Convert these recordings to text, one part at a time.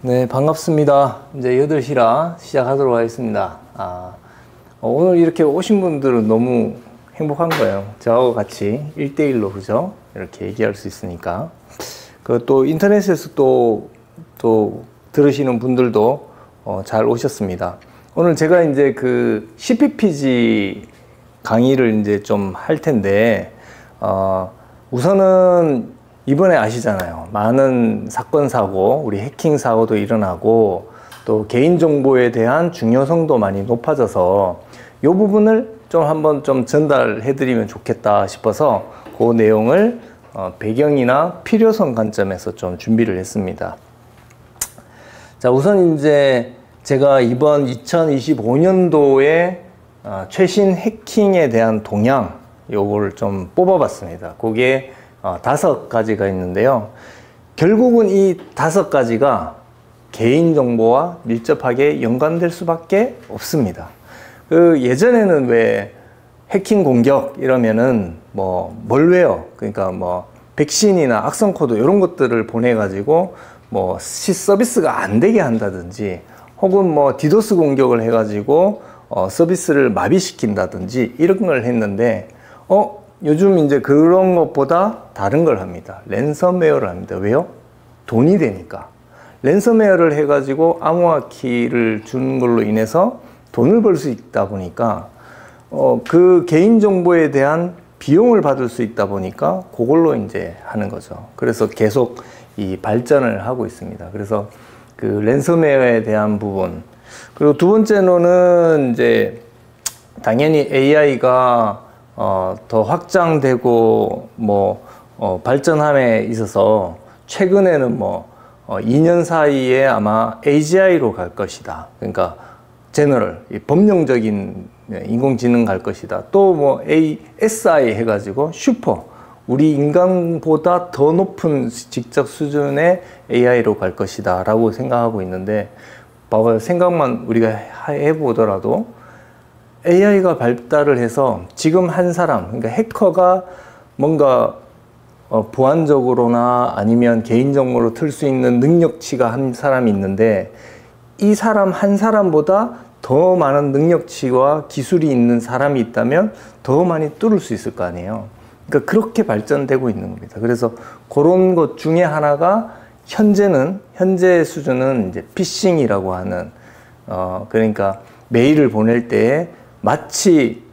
네, 반갑습니다. 이제 8시라 시작하도록 하겠습니다. 오늘 이렇게 오신 분들은 너무 행복한 거예요. 저하고 같이 1대1로, 그죠? 이렇게 얘기할 수 있으니까. 또 인터넷에서 또 들으시는 분들도 잘 오셨습니다. 오늘 제가 이제 그 CPPG 강의를 이제 좀 할 텐데, 우선은 이번에 아시잖아요. 많은 사건 사고, 우리 해킹 사고도 일어나고, 또 개인정보에 대한 중요성도 많이 높아져서 이 부분을 좀 한번 좀 전달해 드리면 좋겠다 싶어서 그 내용을 배경이나 필요성 관점에서 좀 준비를 했습니다. 자, 우선 이제 제가 이번 2025년도에 최신 해킹에 대한 동향, 요거를 좀 뽑아봤습니다. 그게 5가지가 있는데요. 결국은 이 5가지가 개인정보와 밀접하게 연관될 수밖에 없습니다. 예전에는 왜 해킹 공격 이러면은 뭘 외워? 그러니까 백신이나 악성 코드 이런 것들을 보내가지고 서비스가 안 되게 한다든지, 혹은 디도스 공격을 해가지고 서비스를 마비시킨다든지 이런 걸 했는데, 요즘 이제 그런 것보다 다른 걸 합니다. 랜섬웨어를 합니다. 왜요? 돈이 되니까. 랜섬웨어를 해가지고 암호화 키를 준 걸로 인해서 돈을 벌 수 있다 보니까, 그 개인정보에 대한 비용을 받을 수 있다 보니까 그걸로 이제 하는 거죠. 그래서 계속 이 발전을 하고 있습니다. 그래서 그 랜섬웨어에 대한 부분. 그리고 두 번째로는 이제 당연히 AI가 더 확장되고 발전함에 있어서 최근에는 2년 사이에 아마 AGI로 갈 것이다. 그러니까 제너럴, 범용적인 인공지능 갈 것이다. 또 SI 해가지고 슈퍼, 우리 인간보다 더 높은 직접 수준의 AI로 갈 것이다 라고 생각하고 있는데, 봐봐요. 생각만 우리가 해보더라도 AI가 발달을 해서 지금 한 사람, 그러니까 해커가 뭔가 보안적으로나 아니면 개인정보로 틀 수 있는 능력치가 한 사람이 있는데, 이 사람 한 사람보다 더 많은 능력치와 기술이 있는 사람이 있다면 더 많이 뚫을 수 있을 거 아니에요. 그러니까 그렇게 발전되고 있는 겁니다. 그래서 그런 것 중에 하나가 현재 수준은 이제 피싱이라고 하는, 그러니까 메일을 보낼 때에 마치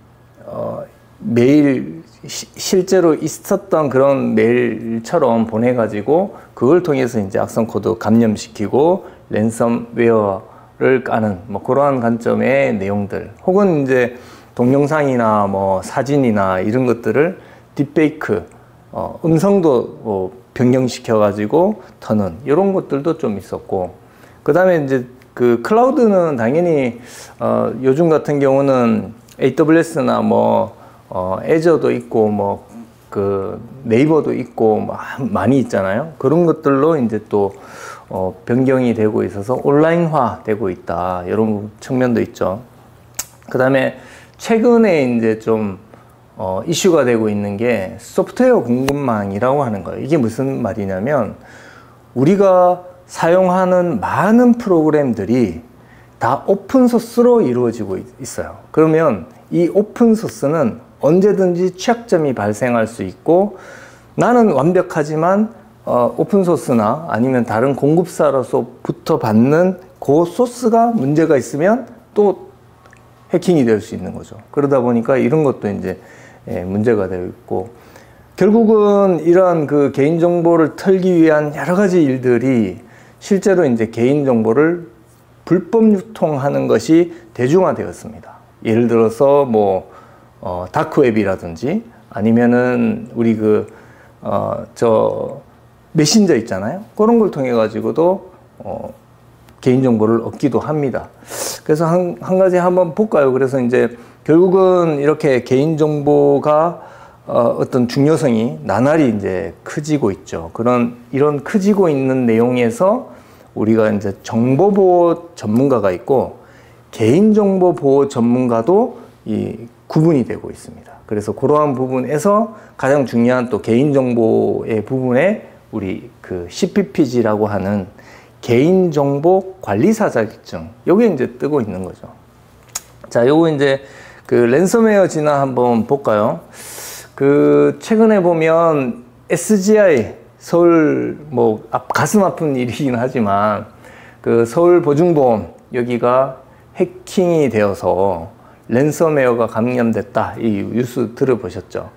메일 실제로 있었던 그런 메일처럼 보내가지고 그걸 통해서 이제 악성 코드 감염시키고 랜섬웨어를 까는 그러한 관점의 내용들, 혹은 이제 동영상이나 사진이나 이런 것들을 딥페이크, 음성도 변경시켜 가지고 터는 이런 것들도 좀 있었고, 그 다음에 이제 그 클라우드는 당연히 요즘 같은 경우는 AWS나 애저도 있고 그 네이버도 있고 많이 있잖아요. 그런 것들로 이제 또 변경이 되고 있어서 온라인화 되고 있다, 이런 측면도 있죠. 그 다음에 최근에 이제 좀 이슈가 되고 있는 게 소프트웨어 공급망이라고 하는 거예요. 이게 무슨 말이냐면, 우리가 사용하는 많은 프로그램들이 다 오픈소스로 이루어지고 있어요. 그러면 이 오픈소스는 언제든지 취약점이 발생할 수 있고, 나는 완벽하지만 오픈소스나 아니면 다른 공급사로서부터 받는 그 소스가 문제가 있으면 또 해킹이 될 수 있는 거죠. 그러다 보니까 이런 것도 이제 문제가 되고 있고, 결국은 이러한 그 개인정보를 털기 위한 여러 가지 일들이 실제로 이제 개인정보를 불법 유통하는 것이 대중화되었습니다. 예를 들어서 다크웹이라든지, 아니면은 우리 메신저 있잖아요. 그런 걸 통해 가지고도 개인정보를 얻기도 합니다. 그래서 한 가지 한번 볼까요? 그래서 이제 결국은 이렇게 개인정보가 어떤 중요성이 나날이 이제 커지고 있죠. 이런 커지고 있는 내용에서 우리가 이제 정보보호 전문가가 있고 개인정보 보호 전문가도 구분이 되고 있습니다. 그래서 그러한 부분에서 가장 중요한 또 개인정보의 부분에 우리 그 CPPG라고 하는 개인정보 관리사 자격증, 요게 이제 뜨고 있는 거죠. 자, 요거 이제 그 랜섬웨어 진화 한번 볼까요? 그 최근에 보면 SGI 서울 뭐 가슴 아픈 일이긴 하지만 그 서울 보증보험 여기가 해킹이 되어서 랜섬웨어가 감염됐다, 이 뉴스 들어보셨죠?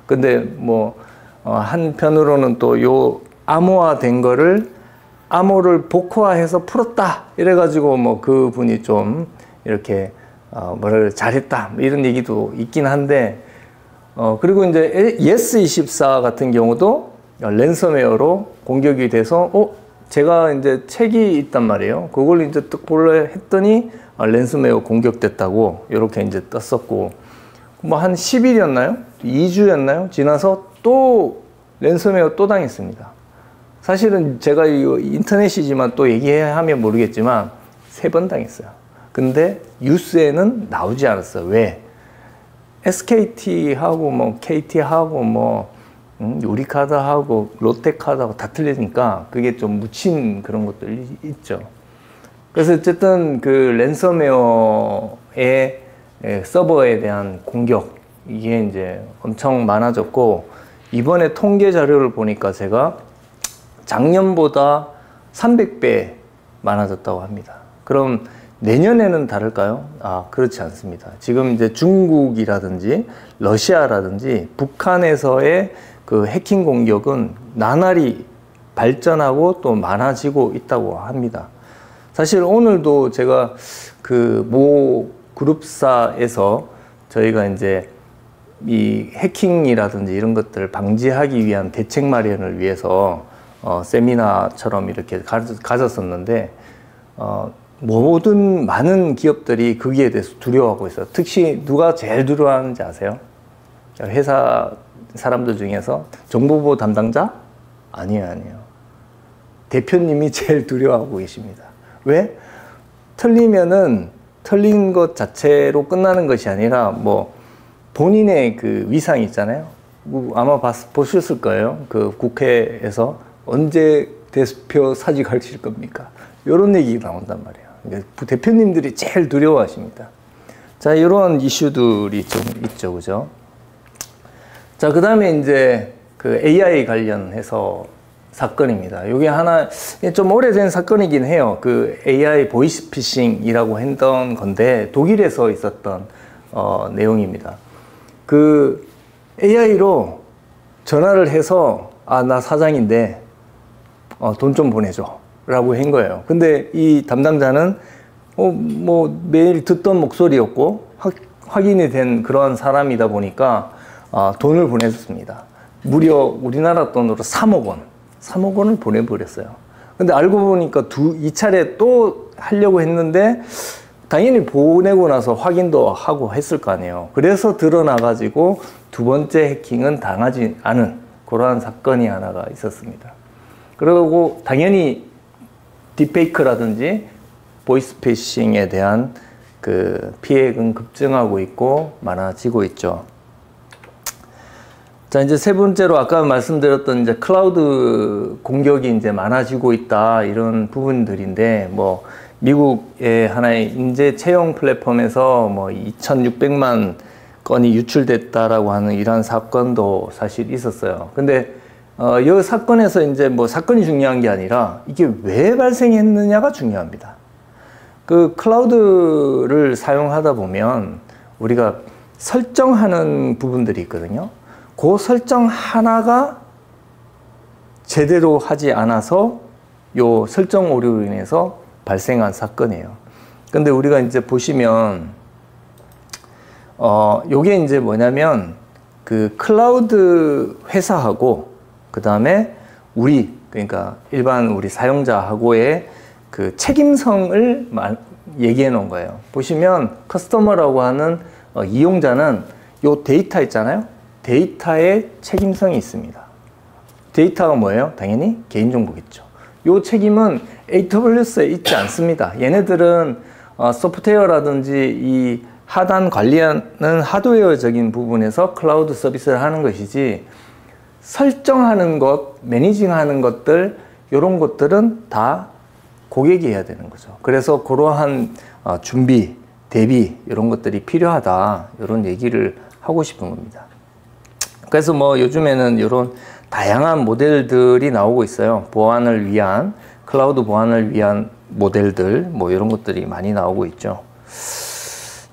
근데 뭐 한편으로는 또 요 암호화된 거를 암호를 복호화해서 풀었다 이래가지고 뭐 그분이 좀 이렇게 뭐를 잘했다 이런 얘기도 있긴 한데, 그리고 이제 예스24 같은 경우도 랜섬웨어로 공격이 돼서 제가 이제 책이 있단 말이에요. 그걸 이제 딱 볼래 했더니 랜섬웨어 공격됐다고 이렇게 이제 떴었고, 뭐 한 10일이었나요? 2주였나요? 지나서 또 랜섬웨어 또 당했습니다. 사실은 제가 이거 인터넷이지만 또 얘기해야 하면 모르겠지만 3번 당했어요. 근데 뉴스에는 나오지 않았어요. 왜? SKT하고 뭐 KT하고 뭐 우리카드하고 롯데카드하고 다 틀리니까 그게 좀 묻힌 그런 것들이 있죠. 그래서 어쨌든 그 랜섬웨어의 서버에 대한 공격, 이게 이제 엄청 많아졌고, 이번에 통계 자료를 보니까 제가 작년보다 300배 많아졌다고 합니다. 그럼 내년에는 다를까요? 그렇지 않습니다. 지금 이제 중국이라든지 러시아라든지 북한에서의 그 해킹 공격은 나날이 발전하고 또 많아지고 있다고 합니다. 사실 오늘도 제가 그 모 그룹사에서 저희가 이제 이 해킹이라든지 이런 것들을 방지하기 위한 대책 마련을 위해서 세미나처럼 이렇게 가졌었는데, 모든 많은 기업들이 거기에 대해서 두려워하고 있어요. 특히 누가 제일 두려워하는지 아세요? 회사 사람들 중에서 정보보호 담당자? 아니에요. 대표님이 제일 두려워하고 계십니다. 왜? 틀리면은 틀린 것 자체로 끝나는 것이 아니라 뭐 본인의 그 위상이 있잖아요. 아마 보셨을 거예요. 그 국회에서 언제 대표 사직하실 겁니까? 이런 얘기가 나온단 말이에요. 대표님들이 제일 두려워하십니다. 자, 이런 이슈들이 좀 있죠, 그죠? 자, 그 다음에 이제 그 AI 관련해서 사건입니다. 이게 하나 좀 오래된 사건이긴 해요. 그 AI 보이스피싱이라고 했던 건데, 독일에서 있었던 내용입니다. 그 AI로 전화를 해서 나 사장인데 돈 좀 보내줘 라고 한 거예요. 근데 이 담당자는 뭐 매일 듣던 목소리였고 확인이 된 그러한 사람이다 보니까 돈을 보내줬습니다. 무려 우리나라 돈으로 3억 원을 보내버렸어요. 근데 알고 보니까 2차례 또 하려고 했는데 당연히 보내고 나서 확인도 하고 했을 거 아니에요. 그래서 드러나가지고 2번째 해킹은 당하지 않은 그러한 사건이 하나가 있었습니다. 그리고 당연히 딥페이크라든지 보이스피싱에 대한 그 피해는 급증하고 있고 많아지고 있죠. 자, 이제 세 번째로 아까 말씀드렸던 이제 클라우드 공격이 이제 많아지고 있다, 이런 부분들인데, 뭐 미국의 하나의 인재 채용 플랫폼에서 뭐 2,600만 건이 유출됐다라고 하는 이러한 사건도 사실 있었어요. 근데 이 사건에서 이제 뭐 사건이 중요한 게 아니라 이게 왜 발생했느냐가 중요합니다. 그 클라우드를 사용하다 보면 우리가 설정하는 부분들이 있거든요. 그 설정 하나가 제대로 하지 않아서 요 설정 오류로 인해서 발생한 사건이에요. 근데 우리가 이제 보시면 요게 이제 뭐냐면 그 클라우드 회사하고 그 다음에 그러니까 일반 우리 사용자하고의 그 책임성을 얘기해 놓은 거예요. 보시면 커스터머라고 하는 이용자는 요 데이터 있잖아요. 데이터에 책임성이 있습니다. 데이터가 뭐예요? 당연히 개인정보겠죠. 요 책임은 AWS에 있지 않습니다. 얘네들은 소프트웨어라든지 이 하단 관리하는 하드웨어적인 부분에서 클라우드 서비스를 하는 것이지, 설정하는 것, 매니징하는 것들, 이런 것들은 다 고객이 해야 되는 거죠. 그래서 그러한 준비, 대비 이런 것들이 필요하다 이런 얘기를 하고 싶은 겁니다. 그래서 뭐 요즘에는 이런 다양한 모델들이 나오고 있어요. 보안을 위한, 클라우드 보안을 위한 모델들 뭐 이런 것들이 많이 나오고 있죠.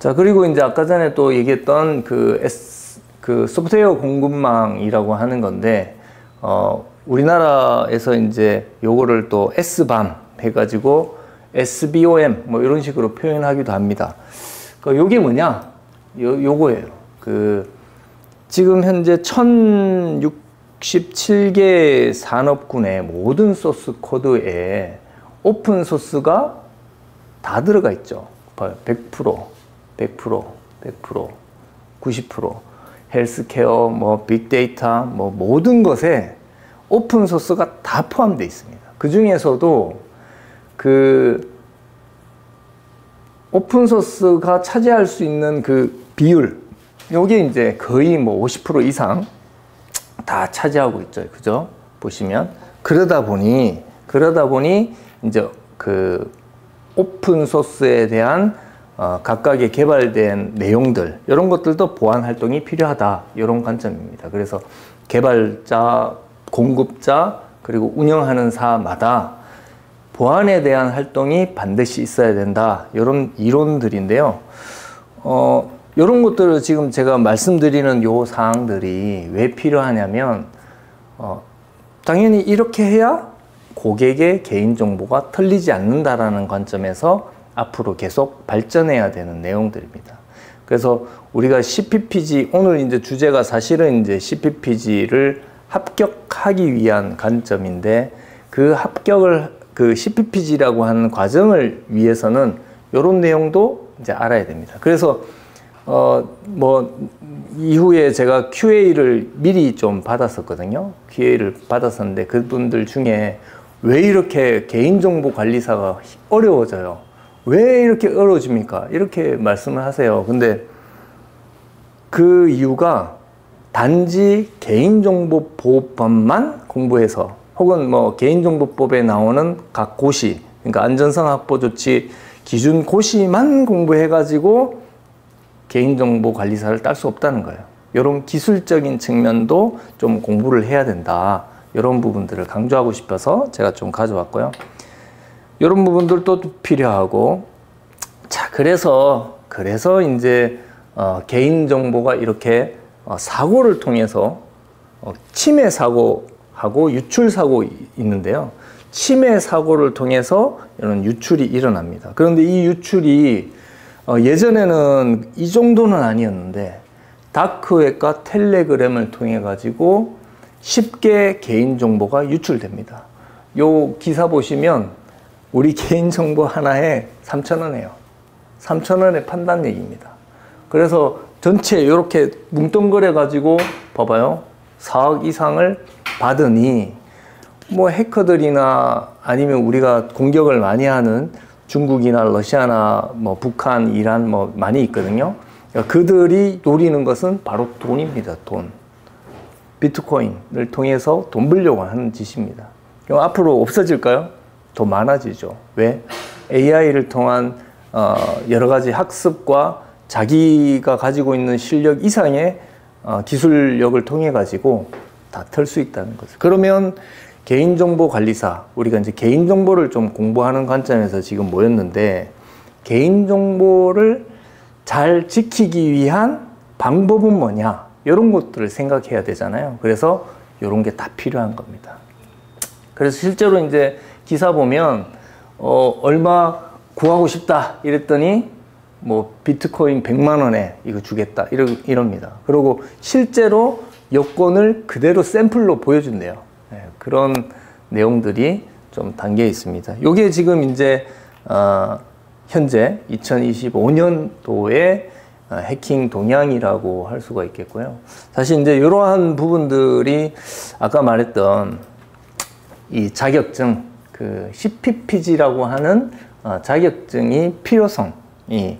자, 그리고 이제 아까 전에 또 얘기했던 그 소프트웨어 공급망이라고 하는 건데 우리나라에서 이제 요거를 또 SBAM 해가지고 SBOM 뭐 이런 식으로 표현하기도 합니다. 요게 뭐냐? 요거예요. 지금 현재 1067개 산업군의 모든 소스 코드에 오픈 소스가 다 들어가 있죠. 100%, 90%, 헬스케어, 뭐 빅데이터, 뭐 모든 것에 오픈 소스가 다 포함되어 있습니다. 그 중에서도 오픈 소스가 차지할 수 있는 그 비율, 요게 이제 거의 뭐 50% 이상 다 차지하고 있죠. 그죠? 보시면. 그러다 보니 이제 오픈 소스에 대한 각각의 개발된 내용들, 이런 것들도 보안 활동이 필요하다. 이런 관점입니다. 그래서 개발자, 공급자, 그리고 운영하는 사마다 보안에 대한 활동이 반드시 있어야 된다. 이런 이론들인데요. 이런 것들을 지금 제가 말씀드리는 요 사항들이 왜 필요하냐면, 당연히 이렇게 해야 고객의 개인정보가 털리지 않는다라는 관점에서 앞으로 계속 발전해야 되는 내용들입니다. 그래서 우리가 CPPG, 오늘 이제 주제가 사실은 이제 CPPG를 합격하기 위한 관점인데, 그 CPPG라고 하는 과정을 위해서는 이런 내용도 이제 알아야 됩니다. 그래서 뭐 이후에 제가 QA를 미리 좀 받았었거든요. QA를 받았었는데 그분들 중에 왜 이렇게 개인정보 관리사가 어려워져요? 왜 이렇게 어려워집니까? 이렇게 말씀을 하세요. 근데 그 이유가 단지 개인정보보호법만 공부해서, 혹은 뭐 개인정보법에 나오는 각 고시, 그러니까 안전성 확보 조치 기준 고시만 공부해가지고 개인정보 관리사를 딸 수 없다는 거예요. 이런 기술적인 측면도 좀 공부를 해야 된다. 이런 부분들을 강조하고 싶어서 제가 좀 가져왔고요. 이런 부분들도 필요하고, 자, 그래서 이제 개인정보가 이렇게 사고를 통해서 침해 사고하고 유출 사고 있는데요. 침해 사고를 통해서 이런 유출이 일어납니다. 그런데 이 유출이 예전에는 이 정도는 아니었는데 다크웹과 텔레그램을 통해 가지고 쉽게 개인정보가 유출됩니다. 요 기사 보시면 우리 개인정보 하나에 3,000원이에요. 3,000원에 판단 얘기입니다. 그래서 전체 이렇게 뭉뚱그려 가지고 봐봐요. 4억 이상을 받으니 뭐 해커들이나 아니면 우리가 공격을 많이 하는 중국이나 러시아나 뭐 북한, 이란 뭐 많이 있거든요. 그러니까 그들이 노리는 것은 바로 돈입니다. 돈. 비트코인을 통해서 돈 벌려고 하는 짓입니다. 그럼 앞으로 없어질까요? 더 많아지죠. 왜? AI를 통한 여러 가지 학습과 자기가 가지고 있는 실력 이상의 기술력을 통해 가지고 다 털 수 있다는 거죠. 그러면 개인정보 관리사, 우리가 이제 개인정보를 좀 공부하는 관점에서 지금 모였는데, 개인정보를 잘 지키기 위한 방법은 뭐냐, 이런 것들을 생각해야 되잖아요. 그래서 이런 게 다 필요한 겁니다. 그래서 실제로 이제 기사 보면 얼마 구하고 싶다 이랬더니 뭐 비트코인 100만 원에 이거 주겠다 이럽니다. 그리고 실제로 여권을 그대로 샘플로 보여준대요. 네, 그런 내용들이 좀 담겨 있습니다. 요게 지금 이제 현재 2025년도의 해킹 동향이라고 할 수가 있겠고요. 사실 이제 이러한 부분들이 아까 말했던 이 자격증, 그 CPPG라고 하는 자격증이 필요성이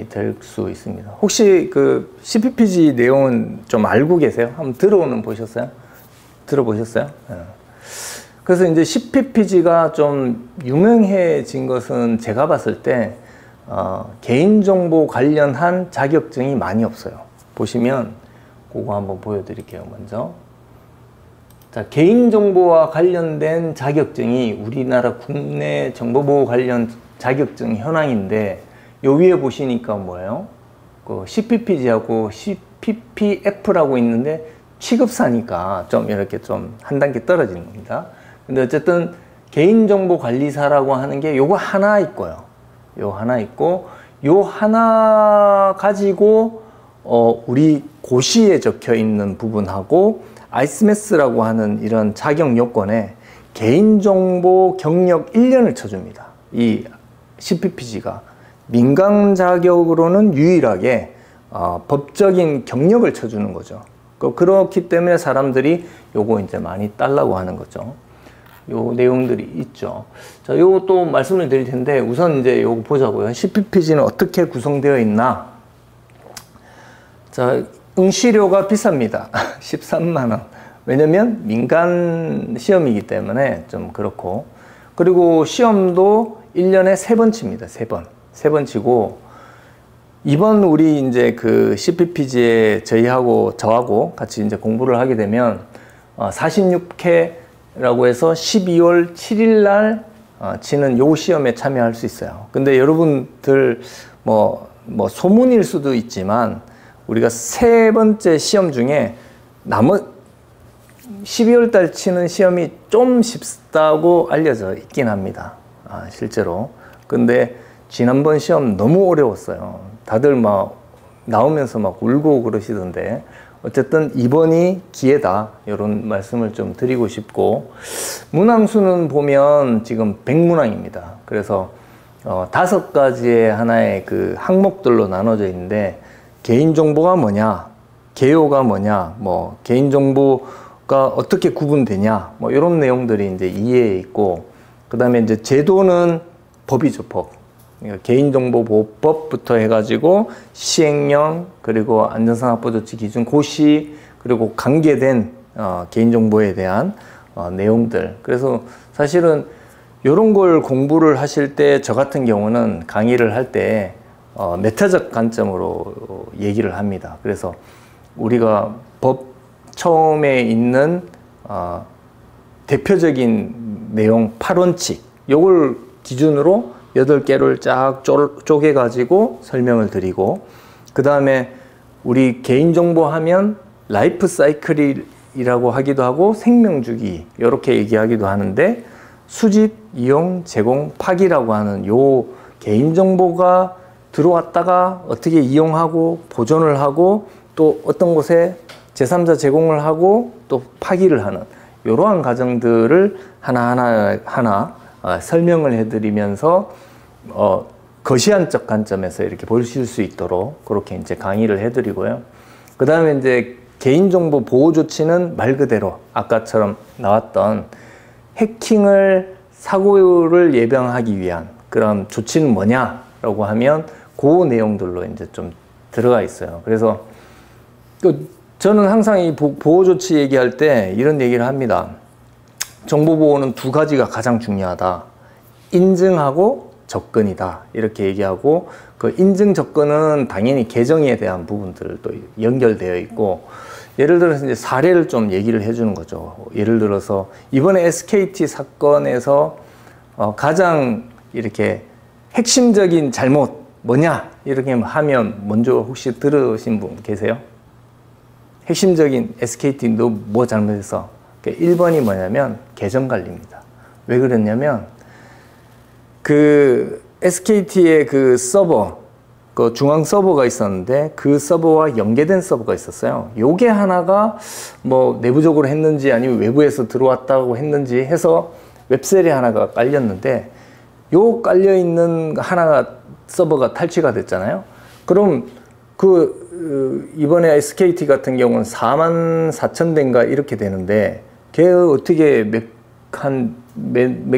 될 수 있습니다. 혹시 그 CPPG 내용은 좀 알고 계세요? 한번 들어보셨어요? 그래서 이제 CPPG가 좀 유명해진 것은 제가 봤을 때 개인정보 관련한 자격증이 많이 없어요. 보시면 그거 한번 보여드릴게요. 먼저 자, 개인정보와 관련된 자격증이 우리나라 국내 정보보호 관련 자격증 현황인데 요 위에 보시니까 뭐예요? 그 CPPG하고 CPPF라고 있는데 취급사니까 좀 이렇게 좀 한 단계 떨어지는 겁니다. 근데 어쨌든 개인정보관리사라고 하는 게 요거 하나 있고요. 요 하나 있고 요 하나 가지고 우리 고시에 적혀 있는 부분하고 아이스메스라고 하는 이런 자격 요건에 개인정보 경력 1년을 쳐줍니다. 이 CPPG가 민간 자격으로는 유일하게 법적인 경력을 쳐주는 거죠. 그렇기 때문에 사람들이 요거 이제 많이 딸라고 하는 거죠. 요 내용들이 있죠. 자, 요거 또 말씀을 드릴 텐데 우선 이제 요거 보자고요. CPPG는 어떻게 구성되어 있나? 자, 응시료가 비쌉니다. 13만 원. 왜냐면 민간 시험이기 때문에 좀 그렇고. 그리고 시험도 1년에 3번 칩니다. 3번. 3번 치고 이번 우리 이제 그 CPPG에 저하고 같이 이제 공부를 하게 되면 46회라고 해서 12월 7일 날 치는 요 시험에 참여할 수 있어요. 근데 여러분들 뭐 소문일 수도 있지만 우리가 3번째 시험 중에 12월 달 치는 시험이 좀 쉽다고 알려져 있긴 합니다. 실제로. 근데 지난번 시험 너무 어려웠어요. 다들 막 나오면서 막 울고 그러시던데 어쨌든 이번이 기회다 이런 말씀을 좀 드리고 싶고 문항수는 보면 지금 100문항입니다. 그래서 5가지의 하나의 그 항목들로 나눠져 있는데 개인정보가 뭐냐, 개요가 뭐냐, 뭐 개인정보가 어떻게 구분되냐, 뭐 이런 내용들이 이제 이해에 있고 그 다음에 이제 제도는 법이죠, 법. 그러니까 개인정보보호법부터 해가지고 시행령 그리고 안전산업보조치 기준 고시 그리고 관계된 개인정보에 대한 내용들. 그래서 사실은 이런 걸 공부를 하실 때 저 같은 경우는 강의를 할 때 메타적 관점으로 얘기를 합니다. 그래서 우리가 법 처음에 있는 대표적인 내용 8원칙 요걸 기준으로 8개를 쫙 쪼개 가지고 설명을 드리고 그 다음에 우리 개인정보 하면 라이프 사이클이라고 하기도 하고 생명주기 이렇게 얘기하기도 하는데 수집, 이용, 제공, 파기라고 하는 요 개인정보가 들어왔다가 어떻게 이용하고 보존을 하고 또 어떤 곳에 제3자 제공을 하고 또 파기를 하는 이러한 과정들을 하나하나 설명을 해드리면서 거시안적 관점에서 이렇게 보실 수 있도록 그렇게 이제 강의를 해드리고요. 그 다음에 이제 개인정보 보호 조치는 말 그대로 아까처럼 나왔던 해킹을 사고를 예방하기 위한 그런 조치는 뭐냐라고 하면 그 내용들로 이제 좀 들어가 있어요. 그래서 저는 항상 이 보호 조치 얘기할 때 이런 얘기를 합니다. 정보 보호는 2가지가 가장 중요하다. 인증하고 접근이다. 이렇게 얘기하고 그 인증 접근은 당연히 계정에 대한 부분들도 연결되어 있고 예를 들어서 이제 사례를 좀 얘기를 해주는 거죠. 예를 들어서 이번에 SKT 사건에서 가장 이렇게 핵심적인 잘못 뭐냐 이렇게 하면 먼저 혹시 들으신 분 계세요? 핵심적인 SKT 너 뭐 잘못했어? 1번이 뭐냐면 계정 관리입니다. 왜 그랬냐면 그 SKT의 그 서버, 그 중앙 서버가 있었는데 그 서버와 연계된 서버가 있었어요. 요게 하나가 뭐 내부적으로 했는지 아니면 외부에서 들어왔다고 했는지 해서 웹셀이 하나가 깔렸는데 요 깔려 있는 하나가 서버가 탈취가 됐잖아요. 그럼 이번에 SKT 같은 경우는 44,000대인가 이렇게 되는데 걔 어떻게 몇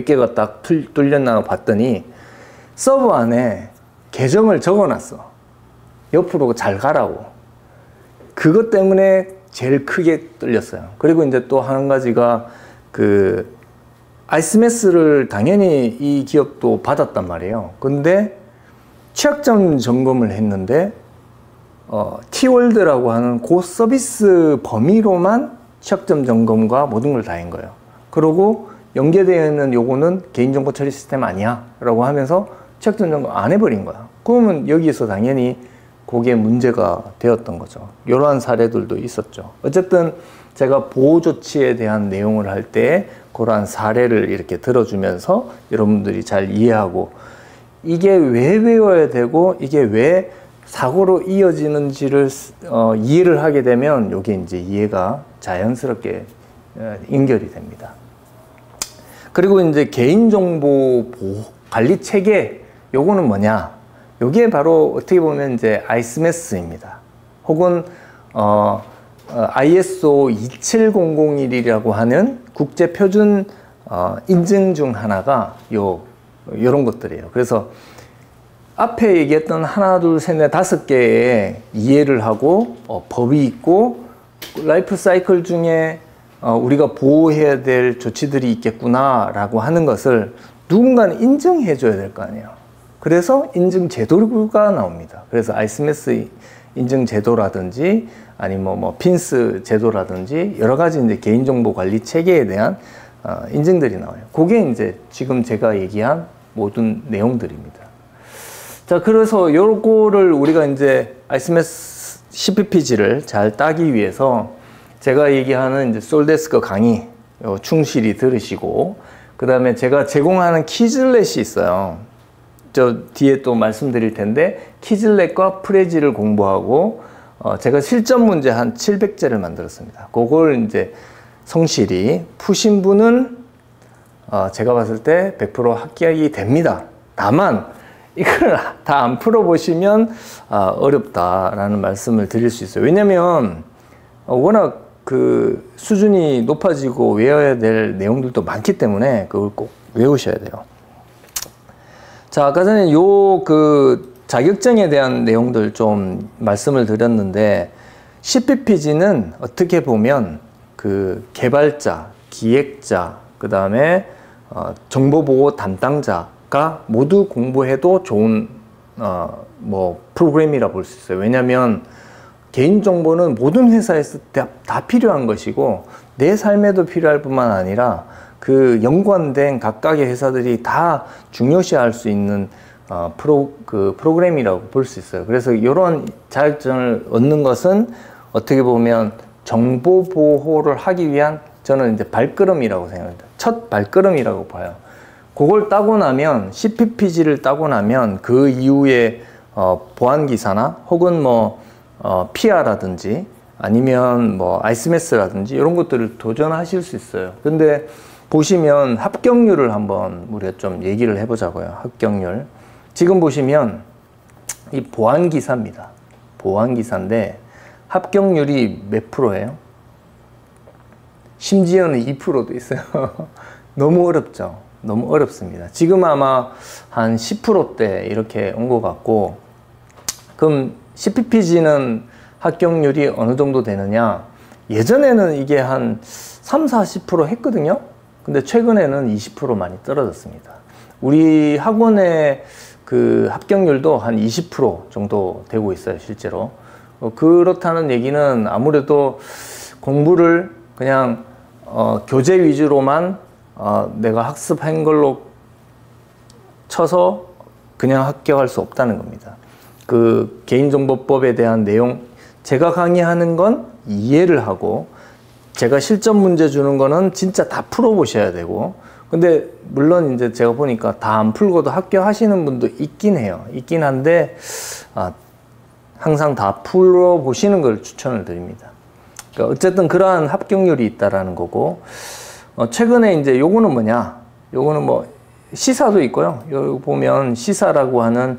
개가 딱 뚫렸나 봤더니 서버 안에 계정을 적어놨어. 옆으로 잘 가라고. 그것 때문에 제일 크게 뚫렸어요. 그리고 이제 또 한 가지가 그 아이스메스를 당연히 이 기업도 받았단 말이에요. 근데 취약점 점검을 했는데 T월드라고 하는 그 서비스 범위로만 취약점 점검과 모든 걸 다 한 거예요. 그러고 연계되어 있는 요거는 개인정보 처리 시스템 아니야 라고 하면서 취약점 점검 안 해버린 거야. 그러면 여기에서 당연히 그게 문제가 되었던 거죠. 이러한 사례들도 있었죠. 어쨌든 제가 보호조치에 대한 내용을 할 때 그러한 사례를 이렇게 들어주면서 여러분들이 잘 이해하고 이게 왜 외워야 되고 이게 왜 사고로 이어지는지를 이해를 하게 되면 이게 이제 이해가 자연스럽게 연결이 됩니다. 그리고 이제 개인정보 보호 관리 체계 요거는 뭐냐? 요게 바로 어떻게 보면 이제 아이스메스입니다. 혹은 ISO 27001이라고 하는 국제 표준 인증 중 하나가 요런 것들이에요. 그래서 앞에 얘기했던 하나, 둘, 셋, 넷, 5개의 이해를 하고 법이 있고 라이프 사이클 중에 우리가 보호해야 될 조치들이 있겠구나 라고 하는 것을 누군가는 인정해 줘야 될 거 아니에요. 그래서 인증 제도가 나옵니다. 그래서 아이스메스 인증 제도라든지 아니면 뭐 핀스 제도라든지 여러 가지 이제 개인정보 관리 체계에 대한 인증들이 나와요. 그게 이제 지금 제가 얘기한 모든 내용들입니다. 자, 그래서 요거를 우리가 이제 아이스메스 CPPG를 잘 따기 위해서 제가 얘기하는 이제 솔데스크 강의 충실히 들으시고, 그 다음에 제가 제공하는 키즐렛이 있어요. 저 뒤에 또 말씀드릴 텐데 키즐렛과 프레지를 공부하고 제가 실전 문제 한 700제를 만들었습니다. 그걸 이제 성실히 푸신 분은 제가 봤을 때 100% 합격이 됩니다. 다만 이걸 다 안 풀어보시면 어렵다라는 말씀을 드릴 수 있어요. 왜냐면 워낙 그 수준이 높아지고 외워야 될 내용들도 많기 때문에 그걸 꼭 외우셔야 돼요. 자, 아까 전에 그 자격증에 대한 내용들 좀 말씀을 드렸는데 CPPG는 어떻게 보면 그 개발자, 기획자, 그 다음에 정보보호 담당자가 모두 공부해도 좋은 뭐 프로그램이라 볼 수 있어요. 왜냐하면 개인정보는 모든 회사에서 다 필요한 것이고 내 삶에도 필요할 뿐만 아니라 그 연관된 각각의 회사들이 다 중요시할 수 있는 프로그램이라고 볼 수 있어요. 그래서 이런 자격증을 얻는 것은 어떻게 보면 정보 보호를 하기 위한 저는 이제 발걸음이라고 생각합니다. 첫 발걸음이라고 봐요. 그걸 따고 나면 CPPG를 따고 나면 그 이후에 보안기사나 혹은 뭐 PR라든지 아니면 뭐 아이스메스라든지 이런 것들을 도전하실 수 있어요. 근데 보시면 합격률을 한번 우리가 좀 얘기를 해보자고요. 합격률. 지금 보시면 이 보안기사입니다. 보안기사인데 합격률이 몇 프로예요? 심지어는 2%도 있어요. 너무 어렵죠. 너무 어렵습니다. 지금 아마 한 10%대 이렇게 온 것 같고, 그럼 CPPG는 합격률이 어느 정도 되느냐? 예전에는 이게 한 3, 40% 했거든요. 근데 최근에는 20% 많이 떨어졌습니다. 우리 학원의 그 합격률도 한 20% 정도 되고 있어요, 실제로. 그렇다는 얘기는 아무래도 공부를 그냥 교재 위주로만 내가 학습한 걸로 쳐서 그냥 합격할 수 없다는 겁니다. 그 개인정보법에 대한 내용, 제가 강의하는 건 이해를 하고 제가 실전 문제 주는 거는 진짜 다 풀어보셔야 되고, 근데 물론 이제 제가 보니까 다 안 풀고도 합격하시는 분도 있긴 해요. 있긴 한데 항상 다 풀어보시는 걸 추천을 드립니다. 그러니까 어쨌든 그러한 합격률이 있다라는 거고, 최근에 이제 요거는 뭐냐? 요거는 뭐 시사도 있고요. 여기 보면 시사라고 하는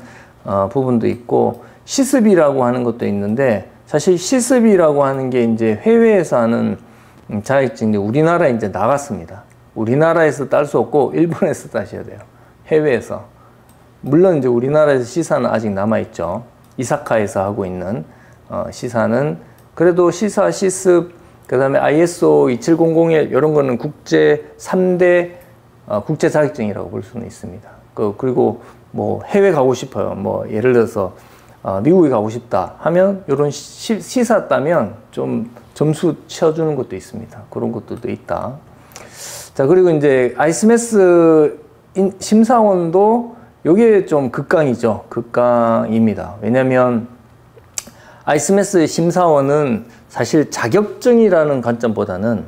부분도 있고 시습이라고 하는 것도 있는데, 사실 시습이라고 하는 게 이제 해외에서 하는 자격증인데 우리나라에 이제 나갔습니다. 우리나라에서 딸 수 없고 일본에서 따셔야 돼요. 해외에서. 물론 이제 우리나라에서 시사는 아직 남아있죠. 이사카에서 하고 있는 시사는 그래도 시사, 시습, 그 다음에 ISO 27001 이런 거는 국제 3대 국제 자격증이라고 볼 수는 있습니다. 그리고 뭐 해외 가고 싶어요. 뭐 예를 들어서 미국에 가고 싶다 하면 이런 시사 따면 좀 점수 채워주는 것도 있습니다. 그런 것들도 있다. 자, 그리고 이제 아이스메스 심사원도 요게 좀 극강이죠. 극강입니다. 왜냐면 아이스메스 심사원은 사실 자격증이라는 관점보다는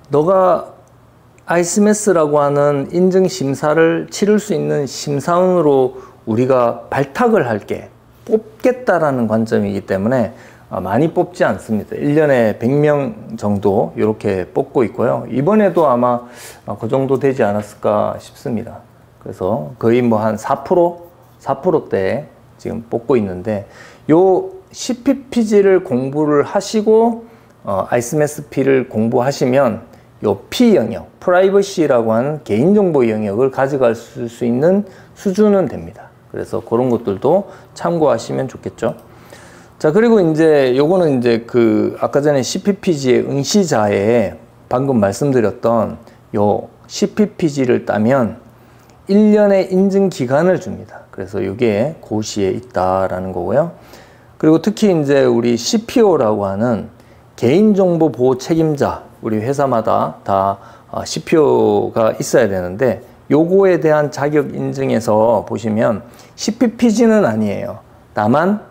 너가 아이스메스라고 하는 인증 심사를 치를 수 있는 심사원으로 우리가 발탁을 할게, 뽑겠다라는 관점이기 때문에 많이 뽑지 않습니다. 1년에 100명 정도 이렇게 뽑고 있고요. 이번에도 아마 그 정도 되지 않았을까 싶습니다. 그래서 거의 뭐 한 4%대 지금 뽑고 있는데, 요 CPPG를 공부를 하시고 아이스메스P를 공부하시면 요 P 영역, 프라이버시라고 하는 개인정보 영역을 가져갈 수 있는 수준은 됩니다. 그래서 그런 것들도 참고하시면 좋겠죠. 자, 그리고 이제 요거는 이제 아까 전에 CPPG의 응시자에 방금 말씀드렸던 요 CPPG를 따면 1년의 인증 기간을 줍니다. 그래서 이게 고시에 있다라는 거고요. 그리고 특히 이제 우리 CPO라고 하는 개인정보 보호 책임자, 우리 회사마다 다 CPO가 있어야 되는데, 요거에 대한 자격 인증에서 보시면 CPPG는 아니에요. 다만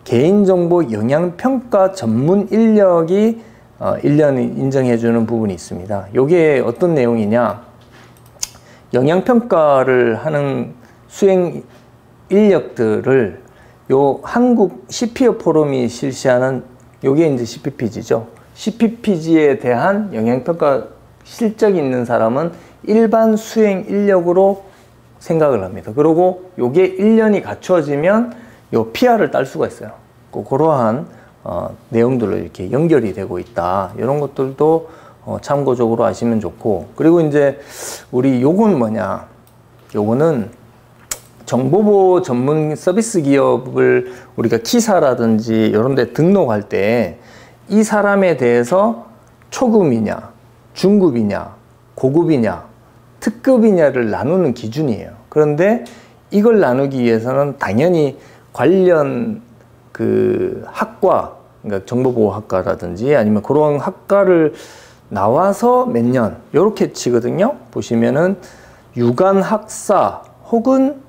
개인정보 영향평가 전문 인력이 1년 인정해주는 부분이 있습니다. 요게 어떤 내용이냐, 영향평가를 하는 수행 인력들을 요 한국 CPO 포럼이 실시하는 요게 이제 CPPG죠. CPPG에 대한 영향평가 실적이 있는 사람은 일반 수행 인력으로 생각을 합니다. 그리고 요게 1년이 갖추어지면 요 PR을 딸 수가 있어요. 그러한 내용들로 이렇게 연결이 되고 있다. 이런 것들도 참고적으로 아시면 좋고, 그리고 이제 우리 요건 뭐냐, 요거는 정보보호 전문 서비스 기업을 우리가 키사라든지 이런 데 등록할 때 이 사람에 대해서 초급이냐, 중급이냐, 고급이냐, 특급이냐를 나누는 기준이에요. 그런데 이걸 나누기 위해서는 당연히 관련 학과, 그러니까 정보보호학과라든지 아니면 그런 학과를 나와서 몇 년 이렇게 치거든요. 보시면은 유관학사 혹은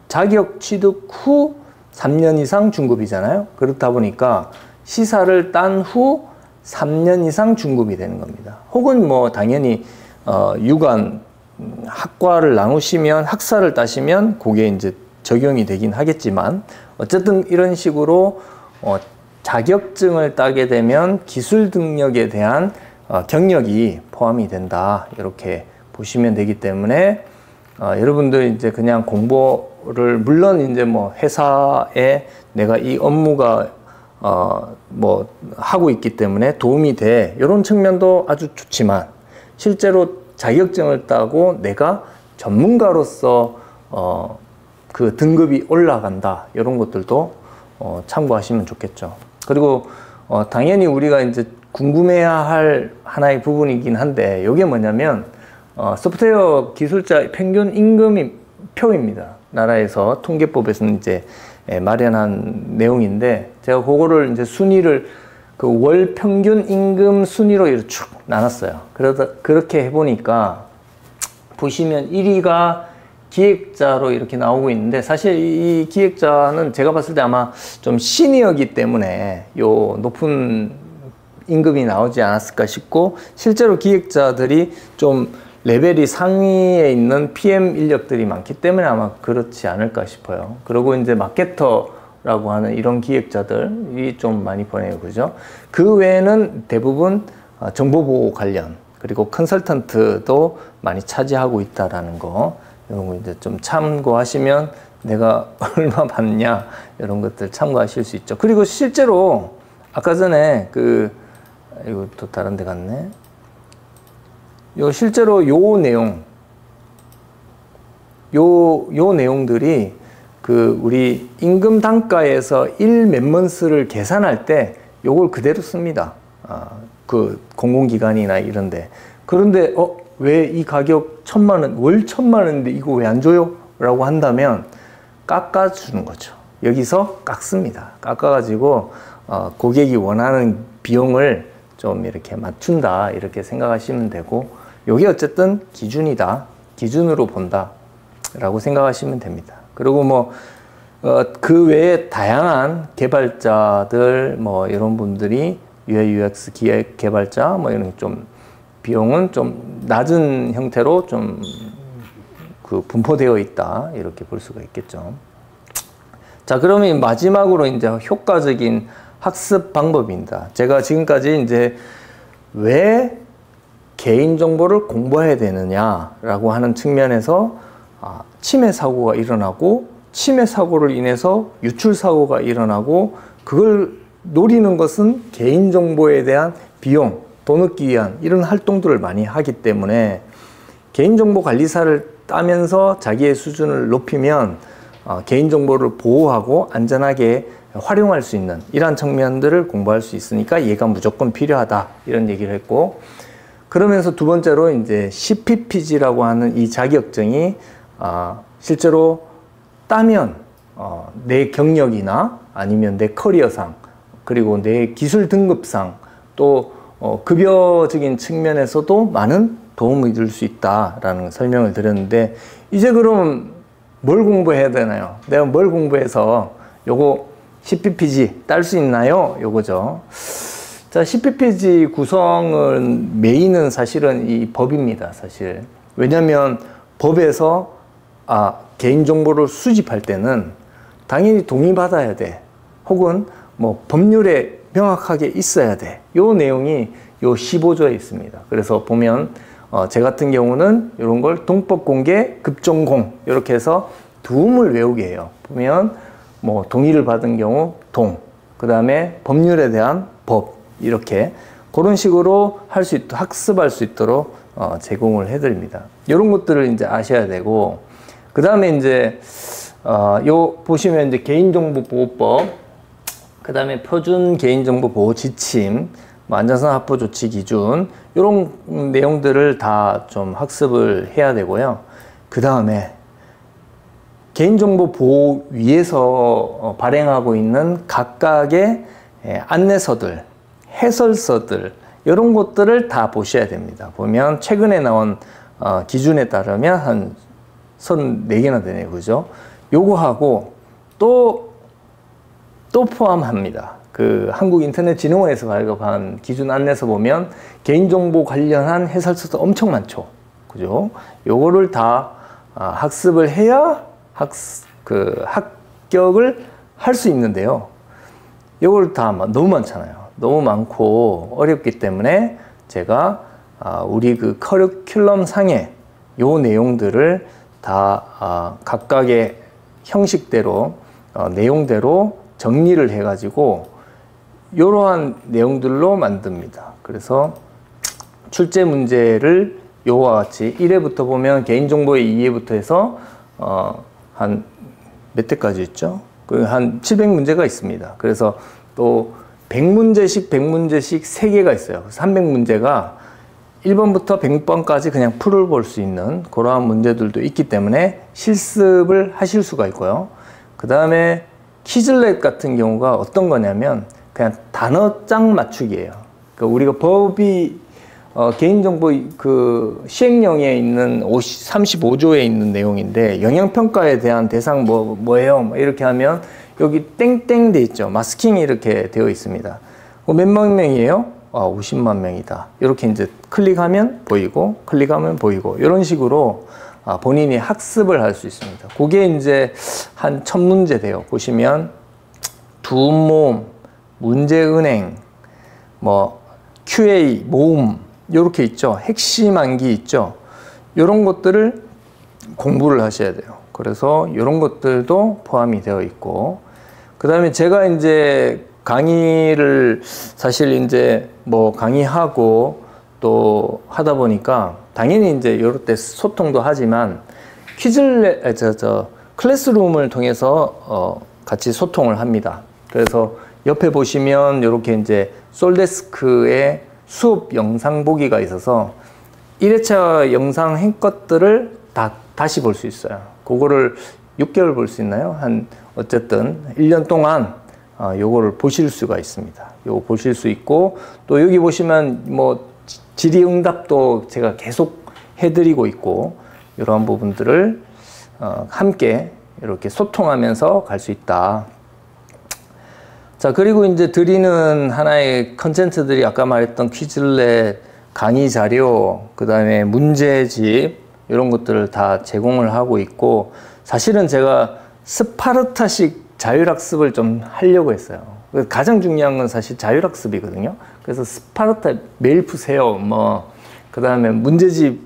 자격 취득 후 3년 이상 중급이잖아요. 그렇다 보니까 시사를 딴 후 3년 이상 중급이 되는 겁니다. 혹은 뭐 당연히 유관 학과를 나누시면 학사를 따시면 그게 이제 적용이 되긴 하겠지만, 어쨌든 이런 식으로 자격증을 따게 되면 기술 능력에 대한 경력이 포함이 된다, 이렇게 보시면 되기 때문에 여러분들 이제 그냥 공부를, 물론 이제 뭐 회사에 내가 이 업무가 뭐 하고 있기 때문에 도움이 돼, 이런 측면도 아주 좋지만, 실제로 자격증을 따고 내가 전문가로서 그 등급이 올라간다, 이런 것들도 참고하시면 좋겠죠. 그리고 당연히 우리가 이제 궁금해야 할 하나의 부분이긴 한데, 이게 뭐냐면 소프트웨어 기술자 평균 임금이 표입니다. 나라에서 통계법에서는 이제 마련한 내용인데, 제가 그거를 이제 순위를 월 평균 임금 순위로 이렇게 쭉 나눴어요. 그렇게 해보니까 보시면 1위가 기획자로 이렇게 나오고 있는데, 사실 이 기획자는 제가 봤을 때 아마 좀 시니어이기 때문에 요 높은 임금이 나오지 않았을까 싶고, 실제로 기획자들이 좀 레벨이 상위에 있는 PM 인력들이 많기 때문에 아마 그렇지 않을까 싶어요. 그리고 이제 마케터라고 하는 이런 기획자들이 좀 많이 보내요. 그죠? 그 외에는 대부분 정보보호 관련, 그리고 컨설턴트도 많이 차지하고 있다라는 거, 이런 거 이제 좀 참고하시면 내가 얼마 받냐, 이런 것들 참고하실 수 있죠. 그리고 실제로 아까 전에 이거 또 다른 데 갔네. 실제로 요 내용들이 우리 임금 단가에서 1 멤먼스를 계산할 때 요걸 그대로 씁니다. 공공기관이나 이런데. 그런데 왜 이 가격 1,000만 원, 월 1,000만 원인데 이거 왜 안 줘요? 라고 한다면 깎아주는 거죠. 여기서 깎습니다. 깎아가지고 고객이 원하는 비용을 좀 이렇게 맞춘다, 이렇게 생각하시면 되고, 이게 어쨌든 기준이다, 기준으로 본다 라고 생각하시면 됩니다. 그리고 뭐 그 외에 다양한 개발자들, 뭐 이런 분들이 UI UX 기획 개발자 뭐 이런 좀 비용은 좀 낮은 형태로 좀 그 분포되어 있다, 이렇게 볼 수가 있겠죠. 자, 그러면 마지막으로 이제 효과적인 학습 방법입니다. 제가 지금까지 이제 왜 개인정보를 공부해야 되느냐라고 하는 측면에서 침해 사고가 일어나고, 침해 사고를 인해서 유출 사고가 일어나고, 그걸 노리는 것은 개인정보에 대한 비용, 돈 얻기 위한 이런 활동들을 많이 하기 때문에 개인정보 관리사를 따면서 자기의 수준을 높이면 개인정보를 보호하고 안전하게 활용할 수 있는 이러한 측면들을 공부할 수 있으니까 얘가 무조건 필요하다, 이런 얘기를 했고, 그러면서 두 번째로 이제 CPPG라고 하는 이 자격증이 실제로 따면 내 경력이나 아니면 내 커리어상, 그리고 내 기술 등급상, 또 급여적인 측면에서도 많은 도움이 될 수 있다라는 설명을 드렸는데, 이제 그럼 뭘 공부해야 되나요? 내가 뭘 공부해서 요거 CPPG 딸 수 있나요? 요거죠. 자, CPPG 구성은 메인은 사실은 이 법입니다, 사실. 왜냐면 법에서 개인정보를 수집할 때는 당연히 동의받아야 돼. 혹은 뭐 법률에 명확하게 있어야 돼. 요 내용이 요 15조에 있습니다. 그래서 보면 제 같은 경우는 이런 걸 동법 공개 급전공 이렇게 해서 두음을 외우게 해요. 보면 뭐 동의를 받은 경우 동, 그 다음에 법률에 대한 법, 이렇게 그런 식으로 할 수 있도록, 학습할 수 있도록 제공을 해드립니다. 이런 것들을 이제 아셔야 되고, 그 다음에 이제 요 보시면 이제 개인정보보호법, 그 다음에 표준 개인정보보호 지침, 안전성 확보 조치 기준, 이런 내용들을 다 좀 학습을 해야 되고요. 그 다음에 개인정보 보호위에서 발행하고 있는 각각의 안내서들, 해설서들, 이런 것들을 다 보셔야 됩니다. 보면 최근에 나온 기준에 따르면 한 34개나 되네요. 그죠? 요거하고 또 포함합니다. 그 한국인터넷진흥원에서 발급한 기준 안내서 보면 개인정보 관련한 해설서도 엄청 많죠. 그죠? 요거를 다 학습을 해야 합격을 할 수 있는데요. 요걸 다 너무 많잖아요. 너무 많고 어렵기 때문에 제가 우리 그 커리큘럼 상에 요 내용들을 다 각각의 형식대로 내용대로 정리를 해가지고 이러한 내용들로 만듭니다. 그래서 출제 문제를 요와 같이 1회부터 보면 개인정보의 2회부터 해서 한 몇 대까지 있죠? 한 700문제가 있습니다. 그래서 또 100문제씩 3개가 있어요. 300문제가 1번부터 100번까지 그냥 풀어볼 수 있는 그러한 문제들도 있기 때문에 실습을 하실 수가 있고요. 그 다음에 키즐렛 같은 경우가 어떤 거냐면 그냥 단어장 맞추기예요. 그러니까 우리가 법이 개인정보 그 시행령에 있는 35조에 있는 내용인데, 영향평가에 대한 대상 뭐예요? 이렇게 하면 여기 땡땡 돼 있죠. 마스킹이 이렇게 되어 있습니다. 몇만 명이에요? 50만 명이다. 이렇게 이제 클릭하면 보이고, 클릭하면 보이고, 이런 식으로 본인이 학습을 할 수 있습니다. 그게 이제 한 1000문제 돼요. 보시면 두모음, 문제은행, 뭐 QA, 모음, 이렇게 있죠. 핵심 암기 있죠. 이런 것들을 공부를 하셔야 돼요. 그래서 이런 것들도 포함이 되어 있고, 그 다음에 제가 이제 강의를 사실 이제 뭐 강의하고 또 하다 보니까 당연히 이제 이럴 때 소통도 하지만 클래스룸을 통해서 같이 소통을 합니다. 그래서 옆에 보시면 이렇게 이제 솔데스크에 수업 영상 보기가 있어서 1회차 영상 한 것들을 다시 볼 수 있어요. 그거를 6개월 볼 수 있나요? 어쨌든 1년 동안 요거를 보실 수가 있습니다. 요거 보실 수 있고, 또 여기 보시면 뭐 질의응답도 제가 계속 해드리고 있고, 이러한 부분들을 함께 이렇게 소통하면서 갈 수 있다. 자, 그리고 이제 드리는 하나의 컨텐츠들이 아까 말했던 퀴즐렛, 강의 자료, 그 다음에 문제집, 이런 것들을 다 제공을 하고 있고, 사실은 제가 스파르타식 자율학습을 좀 하려고 했어요. 가장 중요한 건 사실 자율학습이거든요. 그래서 스파르타 매일 푸세요. 그 다음에 문제집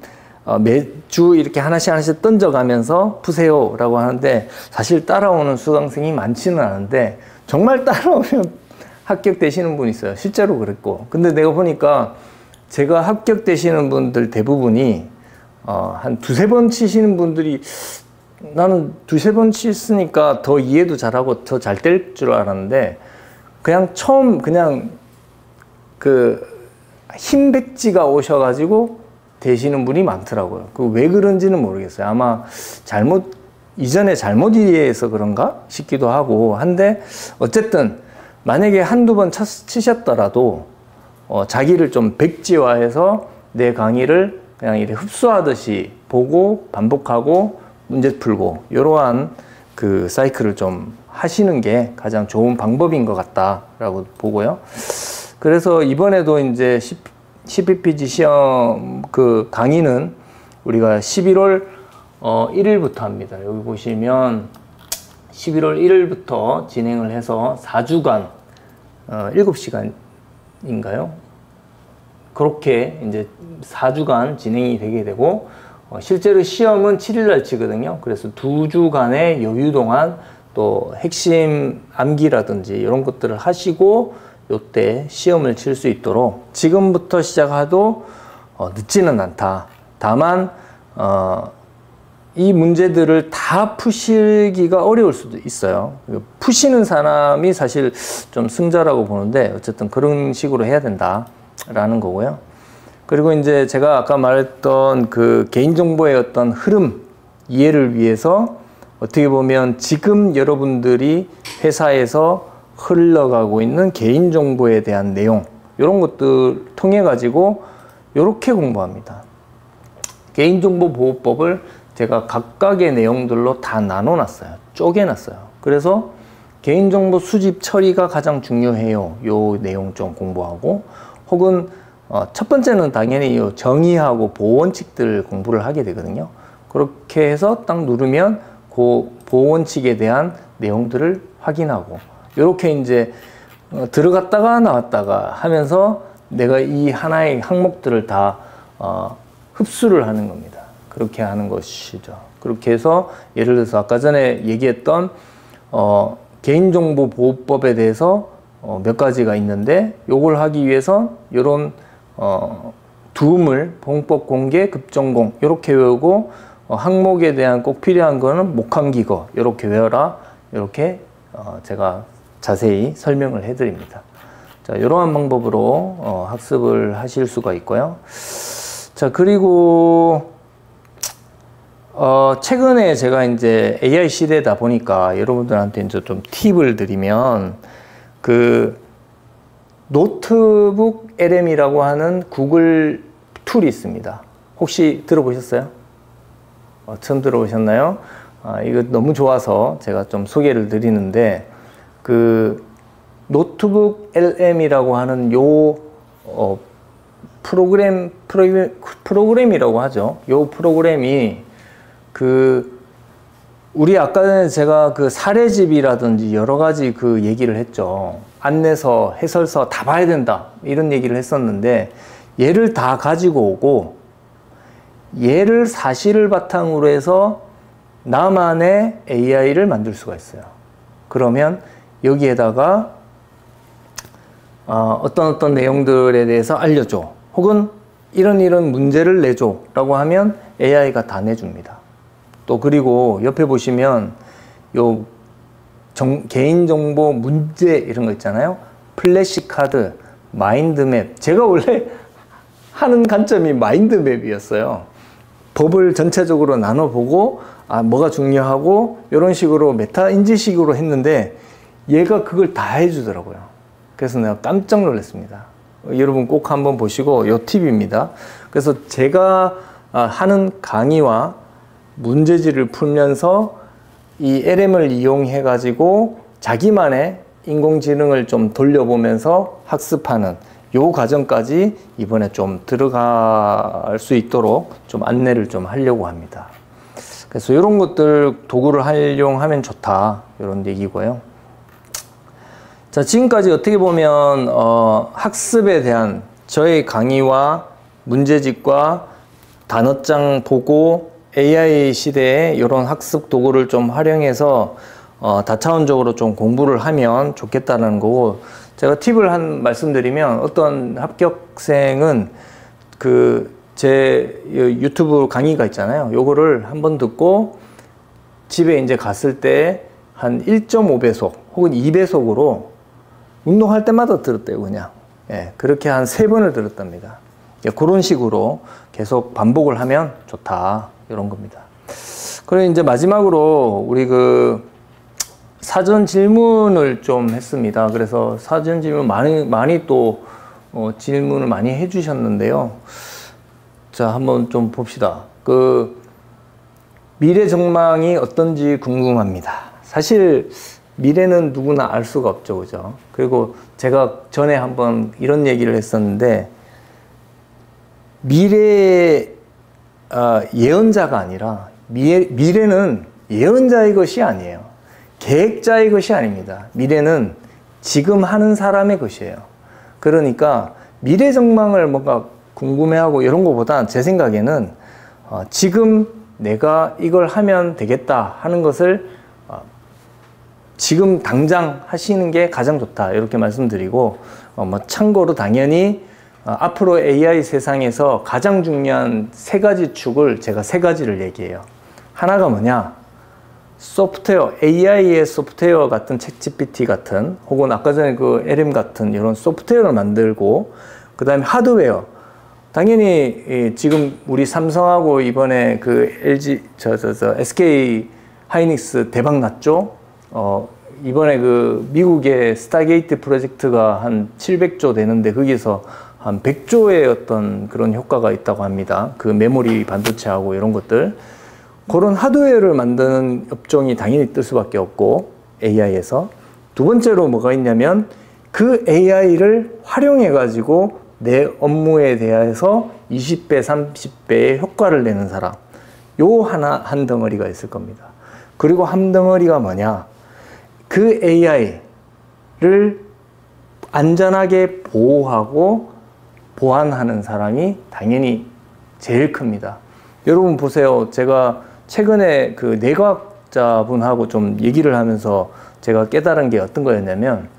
매주 이렇게 하나씩 던져가면서 푸세요 라고 하는데, 사실 따라오는 수강생이 많지는 않은데 정말 따라오면 합격되시는 분이 있어요. 실제로 그랬고. 근데 내가 보니까 제가 합격되시는 분들 대부분이 한 두세 번 치시는 분들이, 나는 두세 번 쳤으니까 더 이해도 잘하고 더 잘 될 줄 알았는데, 그냥 처음 그냥 그 흰백지가 오셔가지고 되시는 분이 많더라고요. 그 왜 그런지는 모르겠어요. 아마 이전에 잘못 이해해서 그런가 싶기도 하고 한데, 어쨌든 만약에 한두 번 치셨더라도 자기를 좀 백지화해서 내 강의를 그냥 이렇게 흡수하듯이 보고 반복하고 문제 풀고, 이러한 그 사이클을 좀 하시는 게 가장 좋은 방법인 것 같다라고 보고요. 그래서 이번에도 이제 CPPG 시험 그 강의는 우리가 11월 1일부터 합니다. 여기 보시면 11월 1일부터 진행을 해서 4주간 7시간인가요? 그렇게 이제 4주간 진행이 되게 되고, 실제로 시험은 7일날 치거든요. 그래서 2주간의 여유 동안 또 핵심 암기라든지 이런 것들을 하시고 요때 시험을 칠 수 있도록 지금부터 시작해도 늦지는 않다. 다만 이 문제들을 다 푸시기가 어려울 수도 있어요. 푸시는 사람이 사실 좀 승자라고 보는데, 어쨌든 그런 식으로 해야 된다라는 거고요. 그리고 이제 제가 아까 말했던 그 개인정보의 어떤 흐름 이해를 위해서 어떻게 보면 지금 여러분들이 회사에서 흘러가고 있는 개인정보에 대한 내용, 이런 것들 통해 가지고 이렇게 공부합니다. 개인정보보호법을 제가 각각의 내용들로 다 나눠놨어요. 쪼개놨어요. 그래서 개인정보 수집 처리가 가장 중요해요. 요 내용 좀 공부하고, 혹은 첫 번째는 당연히 요 정의하고 보호원칙들 공부를 하게 되거든요. 그렇게 해서 딱 누르면 그 보호원칙에 대한 내용들을 확인하고, 이렇게 이제 들어갔다가 나왔다가 하면서 내가 이 하나의 항목들을 다 흡수를 하는 겁니다. 그렇게 하는 것이죠. 그렇게 해서 예를 들어서 아까 전에 얘기했던 개인정보보호법에 대해서 몇 가지가 있는데, 요걸 하기 위해서 요런 두음을 봉법 공개 급전공 이렇게 외우고, 항목에 대한 꼭 필요한 거는 목함기거 이렇게 외워라, 이렇게 제가 자세히 설명을 해 드립니다. 자, 이러한 방법으로 학습을 하실 수가 있고요. 자, 그리고 최근에 제가 이제 AI 시대다 보니까 여러분들한테 이제 좀 팁을 드리면, 그 노트북 LM이라고 하는 구글 툴이 있습니다. 혹시 들어보셨어요? 처음 들어보셨나요? 이거 너무 좋아서 제가 좀 소개를 드리는데, 그 노트북 LM이라고 하는 요 프로그램이라고 하죠. 요 프로그램이 우리 아까 전에 제가 그 사례집이라든지 여러 가지 그 얘기를 했죠. 안내서, 해설서 다 봐야 된다, 이런 얘기를 했었는데, 얘를 다 가지고 오고 얘를 사실을 바탕으로 해서 나만의 AI를 만들 수가 있어요. 그러면 여기에다가 어떤 내용들에 대해서 알려줘, 혹은 이런 문제를 내줘 라고 하면 AI가 다 내줍니다. 또 그리고 옆에 보시면 요 개인정보 문제 이런 거 있잖아요. 플래시카드, 마인드맵. 제가 원래 하는 관점이 마인드맵이었어요. 법을 전체적으로 나눠보고 뭐가 중요하고 이런 식으로 메타 인지식으로 했는데 얘가 그걸 다 해주더라고요. 그래서 내가 깜짝 놀랐습니다. 여러분 꼭 한번 보시고 요 팁입니다. 그래서 제가 하는 강의와 문제지를 풀면서 이 LM을 이용해 가지고 자기만의 인공지능을 좀 돌려보면서 학습하는 요 과정까지 이번에 좀 들어갈 수 있도록 좀 안내를 좀 하려고 합니다. 그래서 이런 것들 도구를 활용하면 좋다, 이런 얘기고요. 자, 지금까지 어떻게 보면 학습에 대한 저의 강의와 문제집과 단어장 보고 AI 시대에 이런 학습 도구를 좀 활용해서 다차원적으로 좀 공부를 하면 좋겠다는 거고, 제가 팁을 말씀드리면 어떤 합격생은 제 유튜브 강의가 있잖아요. 요거를 한번 듣고 집에 이제 갔을 때 한 1.5배속 혹은 2배속으로 운동할 때마다 들었대요, 그냥. 예, 그렇게 한 3번을 들었답니다. 예, 그런 식으로 계속 반복을 하면 좋다, 이런 겁니다. 그리고 이제 마지막으로 우리 사전 질문을 좀 했습니다. 그래서 사전 질문 많이 또 질문을 많이 해주셨는데요. 자, 한번 좀 봅시다. 미래 전망이 어떤지 궁금합니다. 사실 미래는 누구나 알 수가 없죠, 그죠? 그리고 제가 전에 한번 이런 얘기를 했었는데, 예언자가 아니라 미래는 예언자의 것이 아니에요. 계획자의 것이 아닙니다. 미래는 지금 하는 사람의 것이에요. 그러니까 미래 전망을 뭔가 궁금해하고 이런 것보다 제 생각에는 지금 내가 이걸 하면 되겠다 하는 것을 지금 당장 하시는 게 가장 좋다, 이렇게 말씀드리고, 참고로 당연히 앞으로 AI 세상에서 가장 중요한 3가지 축을 제가 3가지를 얘기해요. 하나가 뭐냐? 소프트웨어, AI의 소프트웨어 같은 챗GPT 같은, 혹은 아까 전에 LM 같은 이런 소프트웨어를 만들고, 그 다음에 하드웨어. 당연히 지금 우리 삼성하고 이번에 SK 하이닉스 대박 났죠? 이번에 미국의 스타게이트 프로젝트가 한 700조 되는데 거기서 한 100조의 어떤 그런 효과가 있다고 합니다. 메모리 반도체하고 이런 것들. 그런 하드웨어를 만드는 업종이 당연히 뜰 수밖에 없고, AI에서. 두 번째로 뭐가 있냐면, AI를 활용해가지고 내 업무에 대해서 20배, 30배의 효과를 내는 사람. 한 덩어리가 있을 겁니다. 그리고 한 덩어리가 뭐냐? AI를 안전하게 보호하고 보안하는 사람이 당연히 제일 큽니다. 여러분 보세요. 제가 최근에 내과학자분하고 좀 얘기를 하면서 제가 깨달은 게 어떤 거였냐면,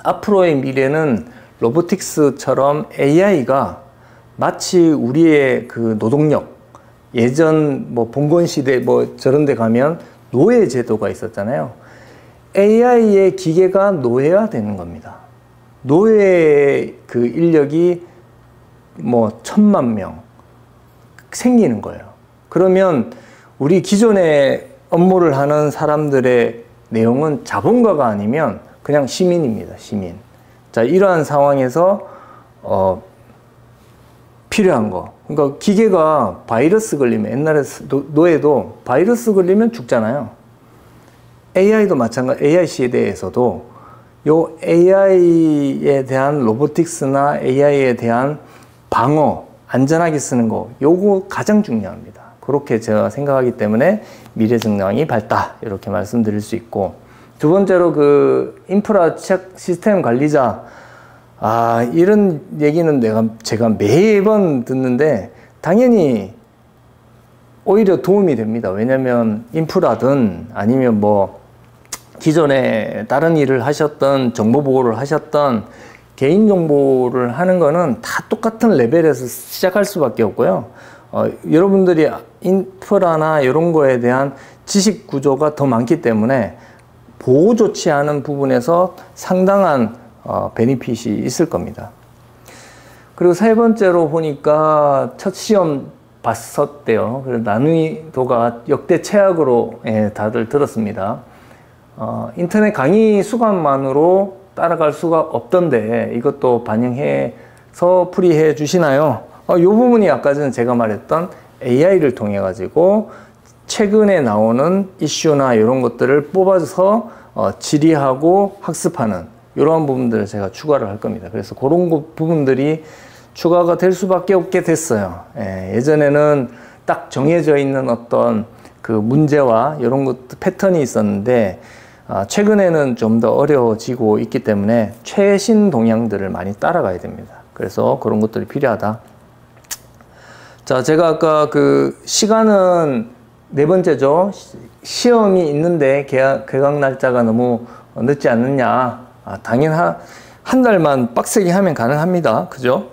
앞으로의 미래는 로보틱스처럼 AI가 마치 우리의 노동력, 예전 봉건시대 저런 데 가면 노예 제도가 있었잖아요. AI의 기계가 노예화 되는 겁니다. 노예 인력이 1000만 명 생기는 거예요. 그러면 우리 기존에 업무를 하는 사람들의 내용은 자본가가 아니면 그냥 시민입니다, 시민. 자, 이러한 상황에서 필요한 거. 그러니까 기계가 바이러스 걸리면, 옛날에 노예도 바이러스 걸리면 죽잖아요. AI도 마찬가지, AI 시대에서도 요 AI에 대한 로보틱스나 AI에 대한 방어, 안전하게 쓰는 거, 요거 가장 중요합니다. 그렇게 제가 생각하기 때문에 미래 전망이 밝다, 이렇게 말씀드릴 수 있고, 두 번째로 인프라 시스템 관리자, 이런 얘기는 제가 매번 듣는데 당연히 오히려 도움이 됩니다. 왜냐면 인프라든 아니면 기존에 다른 일을 하셨던, 정보 보호를 하셨던, 개인정보를 하는 거는 다 똑같은 레벨에서 시작할 수밖에 없고요. 여러분들이 인프라나 이런 거에 대한 지식 구조가 더 많기 때문에 보호 좋지 않은 부분에서 상당한 베니핏이 있을 겁니다. 그리고 세 번째로 보니까 첫 시험 봤었대요. 그래서 난이도가 역대 최악으로 다들 들었습니다. 인터넷 강의 수강만으로 따라갈 수가 없던데 이것도 반영해서 풀이해 주시나요? 이 부분이 아까 전에 제가 말했던 AI를 통해 가지고 최근에 나오는 이슈나 이런 것들을 뽑아서 질의하고 학습하는 이러한 부분들을 제가 추가를 할 겁니다. 그래서 그런 부분들이 추가가 될 수밖에 없게 됐어요. 예전에는 딱 정해져 있는 어떤 그 문제와 이런 것 패턴이 있었는데 최근에는 좀 더 어려워지고 있기 때문에 최신 동향들을 많이 따라가야 됩니다. 그래서 그런 것들이 필요하다. 자, 제가 아까 그 시간은 네 번째죠. 시험이 있는데 개강 날짜가 너무 늦지 않느냐. 당연 한 달만 빡세게 하면 가능합니다. 그죠?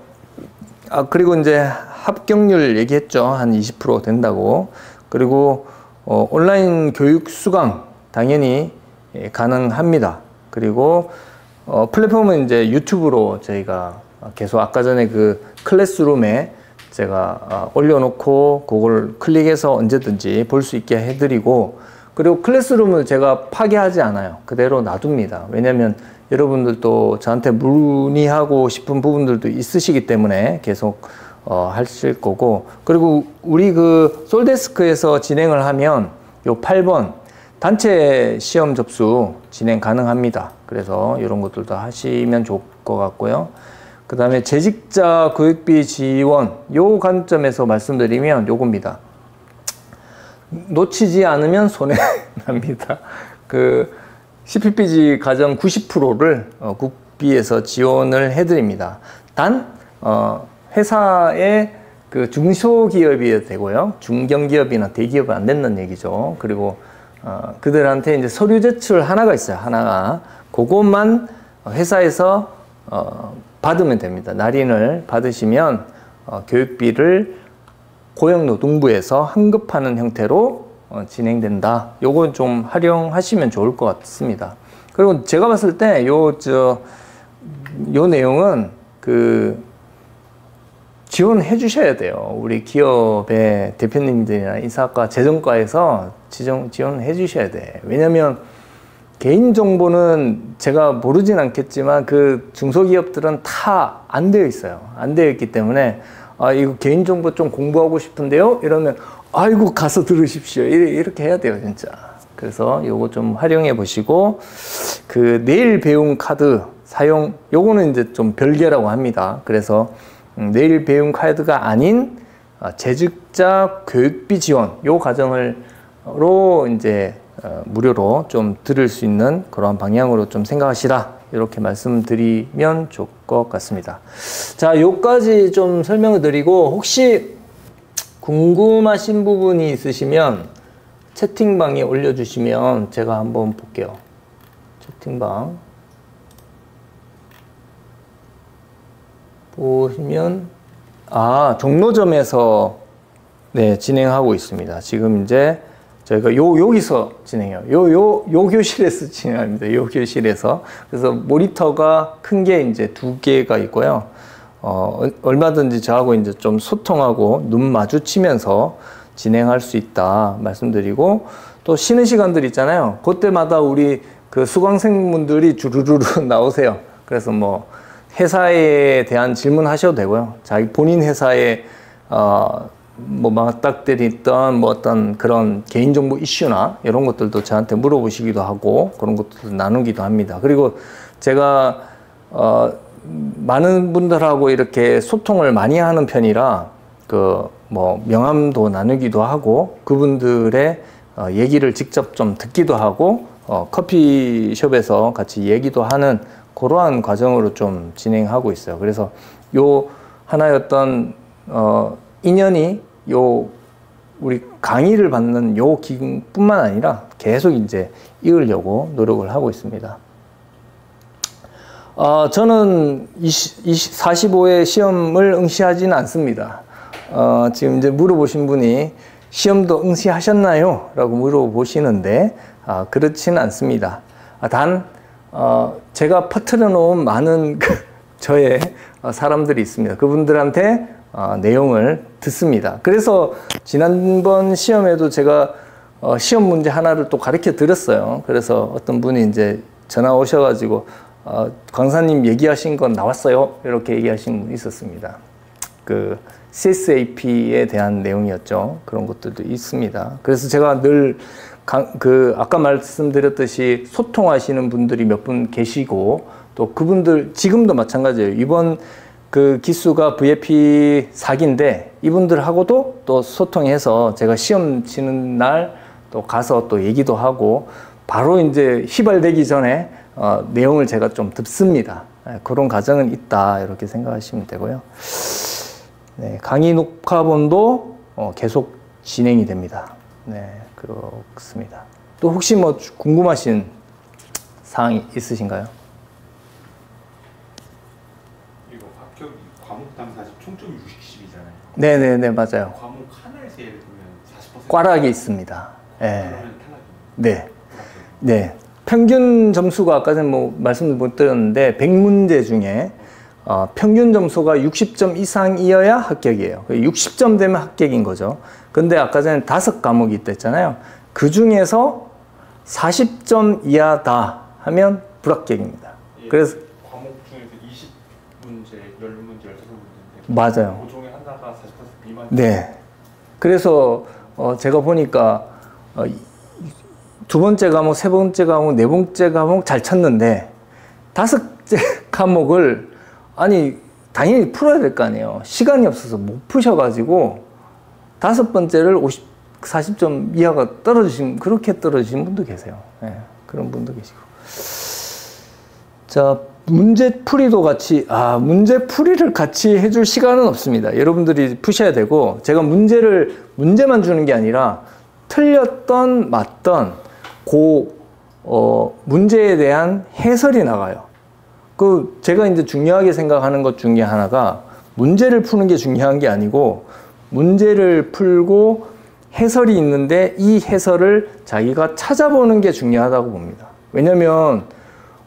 그리고 이제 합격률 얘기했죠. 한 20% 된다고. 그리고 온라인 교육 수강 당연히 가능합니다. 그리고 플랫폼은 이제 유튜브로 저희가 계속 아까 전에 그 클래스룸에 제가 올려놓고 그걸 클릭해서 언제든지 볼 수 있게 해드리고, 그리고 클래스룸을 제가 파괴하지 않아요. 그대로 놔둡니다. 왜냐면 여러분들도 저한테 문의하고 싶은 부분들도 있으시기 때문에 계속 하실 거고, 그리고 우리 그 솔데스크에서 진행을 하면 요 8번 단체 시험 접수 진행 가능합니다. 그래서 이런 것들도 하시면 좋을 것 같고요. 그 다음에 재직자 교육비 지원, 요 관점에서 말씀드리면 요겁니다. 놓치지 않으면 손해 납니다. 그 CPPG 과정 90%를 국비에서 지원을 해드립니다. 단 회사의 그 중소기업이 되고요, 중견기업이나 대기업은 안 된다는 얘기죠. 그리고 그들한테 이제 서류 제출 하나가 있어요. 하나가 그것만 회사에서 받으면 됩니다. 날인을 받으시면 교육비를 고용노동부에서 환급하는 형태로 진행된다. 요건 좀 활용하시면 좋을 것 같습니다. 그리고 제가 봤을 때 요 내용은 그 지원해 주셔야 돼요. 우리 기업의 대표님들이나 인사과 재정과에서 지원해 주셔야 돼. 왜냐면 개인정보는 제가 모르진 않겠지만 그 중소기업들은 다 안 되어 있어요. 안 되어 있기 때문에 이거 개인정보 좀 공부하고 싶은데요? 이러면 아이고 가서 들으십시오. 이렇게 해야 돼요, 진짜. 그래서 요거 좀 활용해 보시고, 그 내일 배움 카드 사용, 요거는 이제 좀 별개라고 합니다. 그래서 내일 배움 카드가 아닌 재직자 교육비 지원, 요 과정으로 이제 무료로 좀 들을 수 있는 그런 방향으로 좀 생각하시라, 이렇게 말씀드리면 좋을 것 같습니다. 자, 요까지 좀 설명을 드리고, 혹시 궁금하신 부분이 있으시면 채팅방에 올려주시면 제가 한번 볼게요. 채팅방 보시면 종로점에서 진행하고 있습니다. 지금 이제 저희가 여기서 진행해요. 요 교실에서 진행합니다. 요 교실에서. 그래서 모니터가 큰 게 이제 2개가 있고요. 얼마든지 저하고 이제 좀 소통하고 눈 마주치면서 진행할 수 있다 말씀드리고, 또 쉬는 시간들 있잖아요. 그때마다 우리 그 수강생분들이 주르르르 나오세요. 그래서 뭐 회사에 대한 질문하셔도 되고요. 자기 본인 회사에 뭐 맞닥뜨렸던 뭐 어떤 그런 개인정보 이슈나 이런 것들도 저한테 물어보시기도 하고, 그런 것들도 나누기도 합니다. 그리고 제가 많은 분들하고 이렇게 소통을 많이 하는 편이라 그 뭐 명함도 나누기도 하고, 그분들의 얘기를 직접 좀 듣기도 하고, 커피숍에서 같이 얘기도 하는 그러한 과정으로 좀 진행하고 있어요. 그래서 요 하나의 어떤 인연이 우리 강의를 받는 요 기간뿐만 아니라 계속 이제 이으려고 노력을 하고 있습니다. 저는 45회 시험을 응시하지는 않습니다. 지금 이제 물어보신 분이 시험도 응시하셨나요? 라고 물어보시는데, 그렇지는 않습니다. 단, 제가 퍼뜨려 놓은 많은 저의 사람들이 있습니다. 그분들한테 내용을 듣습니다. 그래서 지난번 시험에도 제가 시험 문제 하나를 또 가르쳐 드렸어요. 그래서 어떤 분이 이제 전화 오셔가지고 강사님 얘기하신 건 나왔어요. 이렇게 얘기하신 분이 있었습니다. 그 CSAP에 대한 내용이었죠. 그런 것들도 있습니다. 그래서 제가 늘 아까 말씀드렸듯이 소통하시는 분들이 몇 분 계시고 또 그분들 지금도 마찬가지예요. 이번 그 기수가 VFP 4기인데 이분들하고도 또 소통해서 제가 시험 치는 날 또 가서 또 얘기도 하고 바로 이제 휘발되기 전에 내용을 제가 좀 듣습니다. 그런 과정은 있다 이렇게 생각하시면 되고요. 네, 강의 녹화본도 계속 진행이 됩니다. 네, 그렇습니다. 또 혹시 뭐 궁금하신 사항이 있으신가요? 이거 합격 과목당 사실 총점이 60이잖아요. 네네네, 맞아요. 과목 하나에서 예를 들면 40% 꽈락이 있습니다. 네. 그러면 탈락이에요. 네. 네. 평균 점수가 아까 전에 뭐 말씀을 못 드렸는데 100문제 중에 평균 점수가 60점 이상이어야 합격이에요. 60점 되면 합격인 거죠. 근데 아까 전에 5과목이 있댔잖아요. 그 중에서 40점 이하다 하면 불합격입니다. 예, 그래서 과목 중에서 20문제, 10문제, 15문제인데 맞아요. 그 중에 하나가 40% 미만. 네. 그래서 제가 보니까 두 번째 과목, 세 번째 과목, 네 번째 과목 잘 쳤는데 5째 과목을 당연히 풀어야 될 거 아니에요. 시간이 없어서 못 푸셔가지고 5번째를 40점 이하가 그렇게 떨어지신 분도 계세요. 네, 그런 분도 계시고. 자, 문제풀이도 문제풀이를 같이 해줄 시간은 없습니다. 여러분들이 푸셔야 되고, 제가 문제만 주는 게 아니라 틀렸던, 맞던, 문제에 대한 해설이 나가요. 제가 이제 중요하게 생각하는 것 중에 하나가 문제를 푸는 게 중요한 게 아니고, 문제를 풀고 해설이 있는데 이 해설을 자기가 찾아보는 게 중요하다고 봅니다. 왜냐면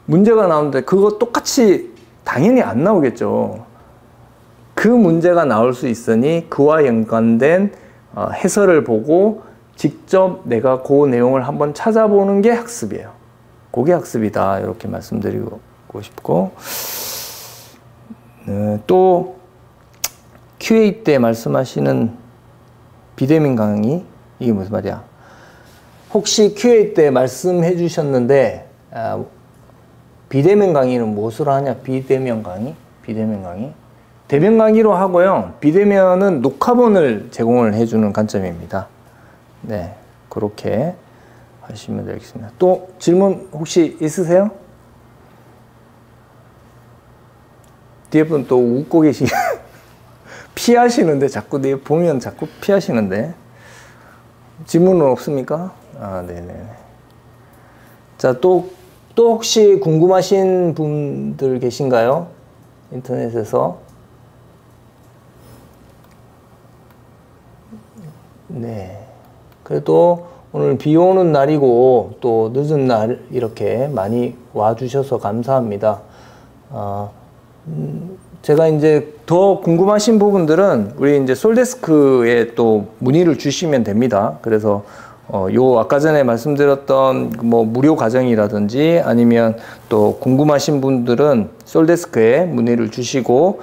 문제가 나오는데 그거 똑같이 당연히 안 나오겠죠. 그 문제가 나올 수 있으니 그와 연관된 해설을 보고 직접 내가 그 내용을 한번 찾아보는 게 학습이에요. 그게 학습이다 이렇게 말씀드리고 싶고, 또 QA 때 말씀하시는 비대면 강의, 이게 무슨 말이야? 혹시 QA 때 말씀해 주셨는데 비대면 강의는 무엇으로 하냐? 비대면 강의? 비대면 강의? 대면 강의로 하고요. 비대면은 녹화본을 제공을 해주는 관점입니다. 네, 그렇게 하시면 되겠습니다. 또 질문 혹시 있으세요? 뒤에 분 또 웃고 계시 피하시는데 자꾸 보면 자꾸 피하시는데 질문은 없습니까? 네네. 자, 또 혹시 궁금하신 분들 계신가요? 인터넷에서. 네. 그래도 오늘 비 오는 날이고 또 늦은 날 이렇게 많이 와주셔서 감사합니다. 제가 이제 더 궁금하신 부분들은 우리 이제 솔데스크에 또 문의를 주시면 됩니다. 그래서 아까 전에 말씀드렸던 뭐 무료 과정이라든지 아니면 또 궁금하신 분들은 솔데스크에 문의를 주시고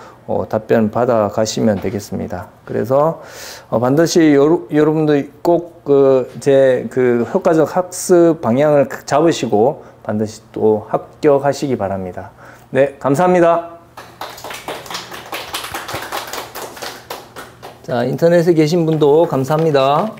답변 받아 가시면 되겠습니다. 그래서 반드시 여러분들 꼭 제 효과적 학습 방향을 잡으시고 반드시 또 합격하시기 바랍니다. 네, 감사합니다. 자, 인터넷에 계신 분도 감사합니다.